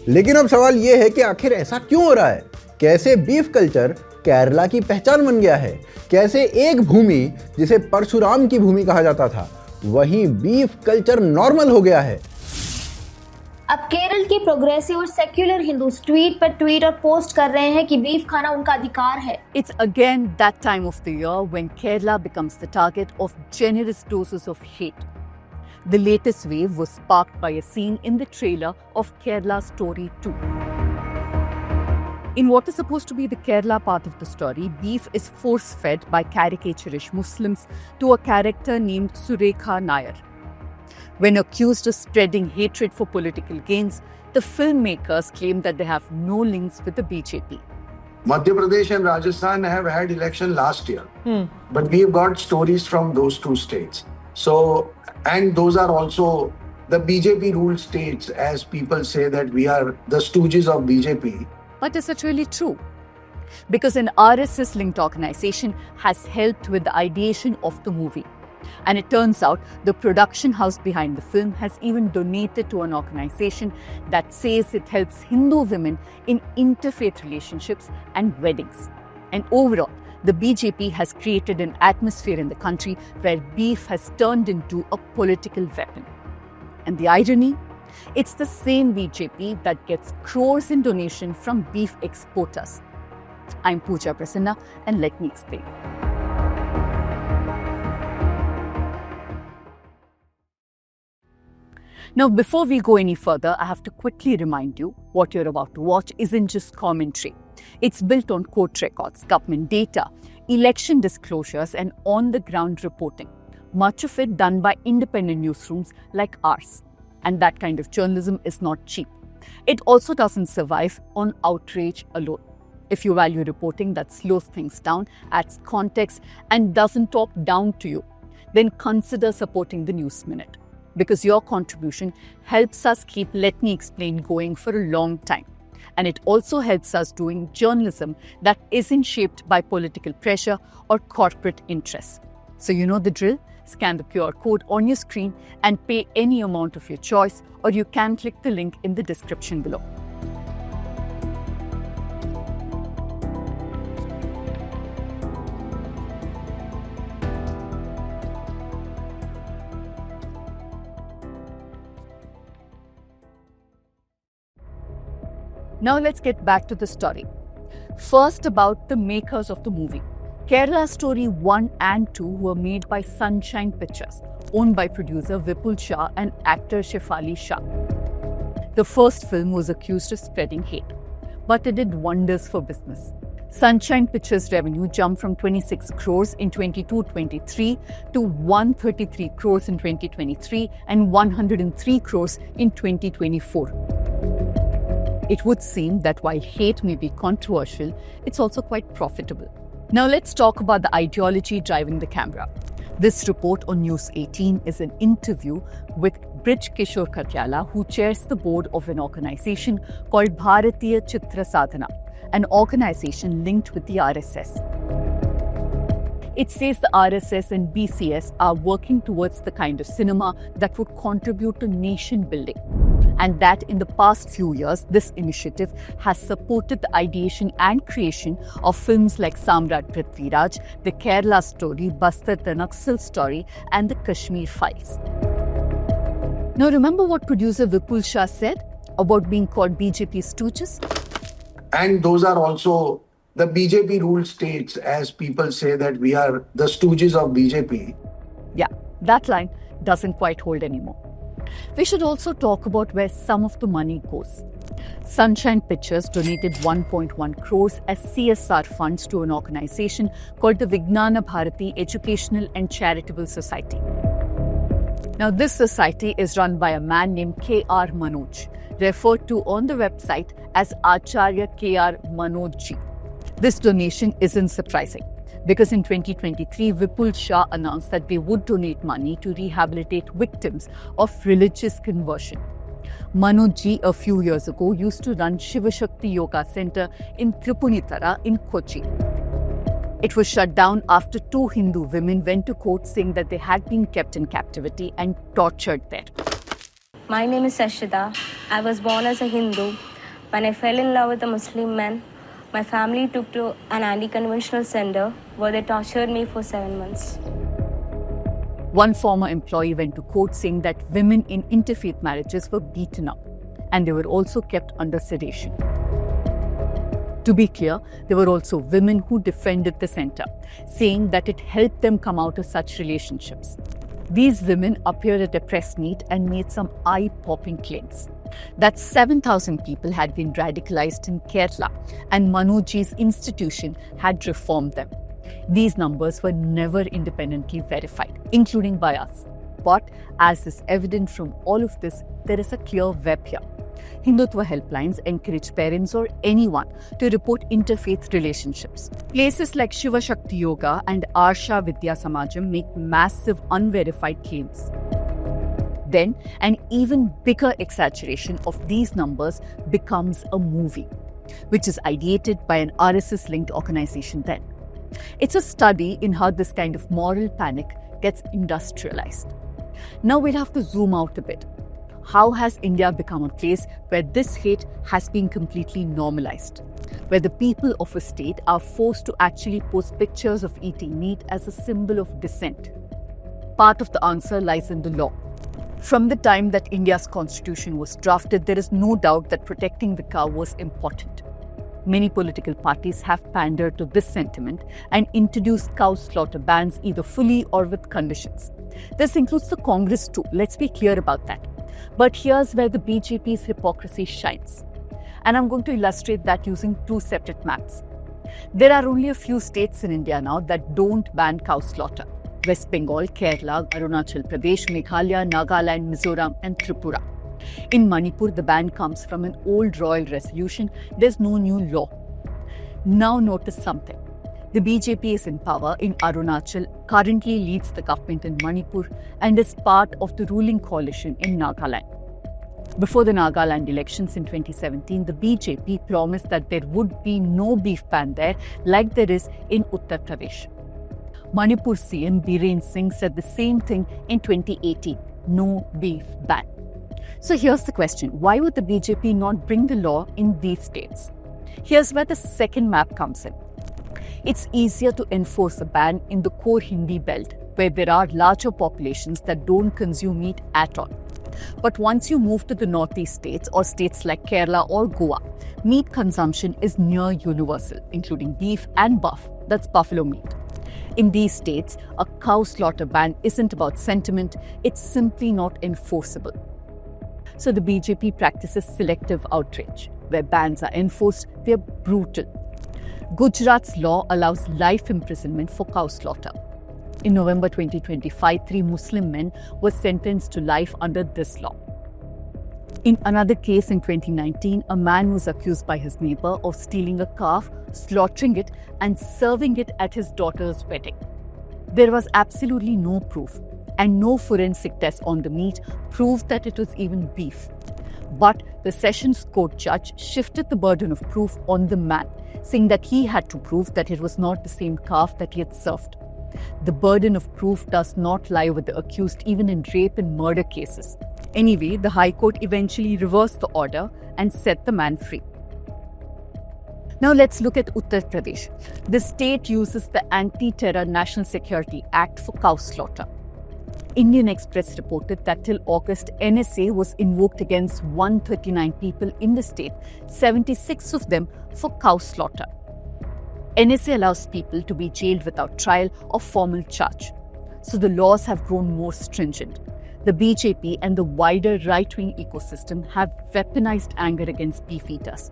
लेकिन अब सवाल ये है कि आखिर ऐसा क्यों हो रहा है? कैसे बीफ कल्चर केरला की पहचान बन गया है? कैसे एक भूमि जिसे परशुराम की भूमि कहा जाता था, वहीं बीफ कल्चर नॉर्मल हो गया है? अब केरल के प्रोग्रेसिव और सेक्युलर हिंदूज ट्वीट पर ट्वीट और पोस्ट कर रहे हैं कि बीफ खाना उनका अधिकार है। It's again that time of the year when Kerala becomes the target of generous doses of hate. The latest wave was sparked by a scene in the trailer of Kerala Story 2. In what is supposed to be the Kerala part of the story, beef is force-fed by caricaturish Muslims to a character named Surekha Nair. When accused of spreading hatred for political gains, the filmmakers claim that they have no links with the BJP. Madhya Pradesh and Rajasthan have had election last year, but we've got stories from those two states. So, and those are also the BJP ruled states, as people say that we are the stooges of BJP. But is it really true? Because an RSS-linked organization has helped with the ideation of the movie. And it turns out the production house behind the film has even donated to an organization that says it helps Hindu women in interfaith relationships and weddings. And overall, the BJP has created an atmosphere in the country where beef has turned into a political weapon. And the irony? It's the same BJP that gets crores in donation from beef exporters. I'm Pooja Prasanna, and let me explain. Now, before we go any further, I have to quickly remind you what you're about to watch isn't just commentary. It's built on court records, government data, election disclosures, and on-the-ground reporting. Much of it done by independent newsrooms like ours. And that kind of journalism is not cheap. It also doesn't survive on outrage alone. If you value reporting that slows things down, adds context, and doesn't talk down to you, then consider supporting the News Minute. Because your contribution helps us keep Let Me Explain going for a long time. And it also helps us doing journalism that isn't shaped by political pressure or corporate interests. So you know the drill? Scan the QR code on your screen and pay any amount of your choice, or you can click the link in the description below. Now let's get back to the story. First, about the makers of the movie. Kerala Story 1 and 2 were made by Sunshine Pictures, owned by producer Vipul Shah and actor Shefali Shah. The first film was accused of spreading hate, but it did wonders for business. Sunshine Pictures revenue jumped from 26 crores in 22-23 to 133 crores in 2023 and 103 crores in 2024. It would seem that while hate may be controversial, it's also quite profitable. Now let's talk about the ideology driving the camera. This report on News 18 is an interview with Brij Kishore Katyala, who chairs the board of an organization called Bharatiya Chitra Sadhana, an organization linked with the RSS. It says the RSS and BCS are working towards the kind of cinema that would contribute to nation building. And that in the past few years, this initiative has supported the ideation and creation of films like Samrat Prithviraj, The Kerala Story, Bastar the Naxal Story, and The Kashmir Files. Now remember what producer Vipul Shah said about being called BJP stooges? And those are also the BJP ruled states, as people say that we are the stooges of BJP. Yeah, that line doesn't quite hold anymore. We should also talk about where some of the money goes. Sunshine Pictures donated 1.1 crores as CSR funds to an organization called the Vijnana Bharati Educational and Charitable Society. Now, this society is run by a man named K.R. Manoj, referred to on the website as Acharya K.R. Manoj Ji. This donation isn't surprising, because in 2023, Vipul Shah announced that they would donate money to rehabilitate victims of religious conversion. Manoj Ji, a few years ago, used to run Shiva Shakti Yoga Center in Tripunitara in Kochi. It was shut down after 2 Hindu women went to court saying that they had been kept in captivity and tortured there. My name is Sashida. I was born as a Hindu. When I fell in love with a Muslim man, my family took to an anti-conventional center where they tortured me for 7 months. One former employee went to court saying that women in interfaith marriages were beaten up and they were also kept under sedation. To be clear, there were also women who defended the center, saying that it helped them come out of such relationships. These women appeared at a press meet and made some eye-popping claims that 7,000 people had been radicalized in Kerala and Manojji's institution had reformed them. These numbers were never independently verified, including by us. But as is evident from all of this, there is a clear web here. Hindutva helplines encourage parents or anyone to report interfaith relationships. Places like Shiva Shakti Yoga and Arsha Vidya Samajam make massive unverified claims. Then, an even bigger exaggeration of these numbers becomes a movie, which is ideated by an RSS-linked organization then. It's a study in how this kind of moral panic gets industrialized. Now we'll have to zoom out a bit. How has India become a place where this hate has been completely normalized? Where the people of a state are forced to actually post pictures of eating meat as a symbol of dissent? Part of the answer lies in the law. From the time that India's constitution was drafted, there is no doubt that protecting the cow was important. Many political parties have pandered to this sentiment and introduced cow slaughter bans either fully or with conditions. This includes the Congress too, let's be clear about that. But here's where the BJP's hypocrisy shines. And I'm going to illustrate that using two separate maps. There are only a few states in India now that don't ban cow slaughter. West Bengal, Kerala, Arunachal Pradesh, Meghalaya, Nagaland, Mizoram and Tripura. In Manipur, the ban comes from an old royal resolution. There's no new law. Now notice something. The BJP is in power in Arunachal, currently leads the government in Manipur and is part of the ruling coalition in Nagaland. Before the Nagaland elections in 2017, the BJP promised that there would be no beef ban there like there is in Uttar Pradesh. Manipur CM Biren Singh said the same thing in 2018, no beef ban. So here's the question, why would the BJP not bring the law in these states? Here's where the second map comes in. It's easier to enforce a ban in the core Hindi belt, where there are larger populations that don't consume meat at all. But once you move to the northeast states or states like Kerala or Goa, meat consumption is near universal, including beef and buff, that's buffalo meat. In these states, a cow slaughter ban isn't about sentiment, it's simply not enforceable. So the BJP practices selective outrage. Where bans are enforced, they're brutal. Gujarat's law allows life imprisonment for cow slaughter. In November 2025, 3 Muslim men were sentenced to life under this law. In another case in 2019, a man was accused by his neighbor of stealing a calf, slaughtering it, and serving it at his daughter's wedding. There was absolutely no proof, and no forensic test on the meat proved that it was even beef. But the Sessions Court judge shifted the burden of proof on the man, saying that he had to prove that it was not the same calf that he had served. The burden of proof does not lie with the accused even in rape and murder cases. Anyway, the High Court eventually reversed the order and set the man free. Now let's look at Uttar Pradesh. The state uses the Anti-Terror National Security Act for cow slaughter. Indian Express reported that till August, NSA was invoked against 139 people in the state, 76 of them for cow slaughter. NSA allows people to be jailed without trial or formal charge. So the laws have grown more stringent. The BJP and the wider right-wing ecosystem have weaponized anger against beef eaters.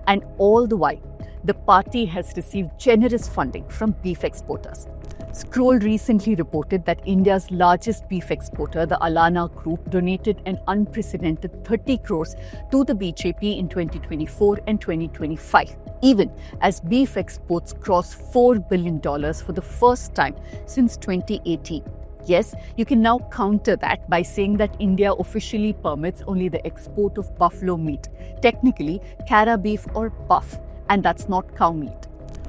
And all the while, the party has received generous funding from beef exporters. Scroll recently reported that India's largest beef exporter, the Alana Group, donated an unprecedented 30 crores to the BJP in 2024 and 2025, even as beef exports crossed $4 billion for the first time since 2018. Yes, you can now counter that by saying that India officially permits only the export of buffalo meat, technically Kara beef or buff, and that's not cow meat.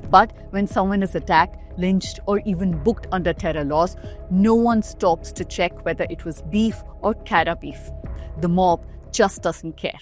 But when someone is attacked, lynched, or even booked under terror laws, no one stops to check whether it was beef or Kara beef. The mob just doesn't care.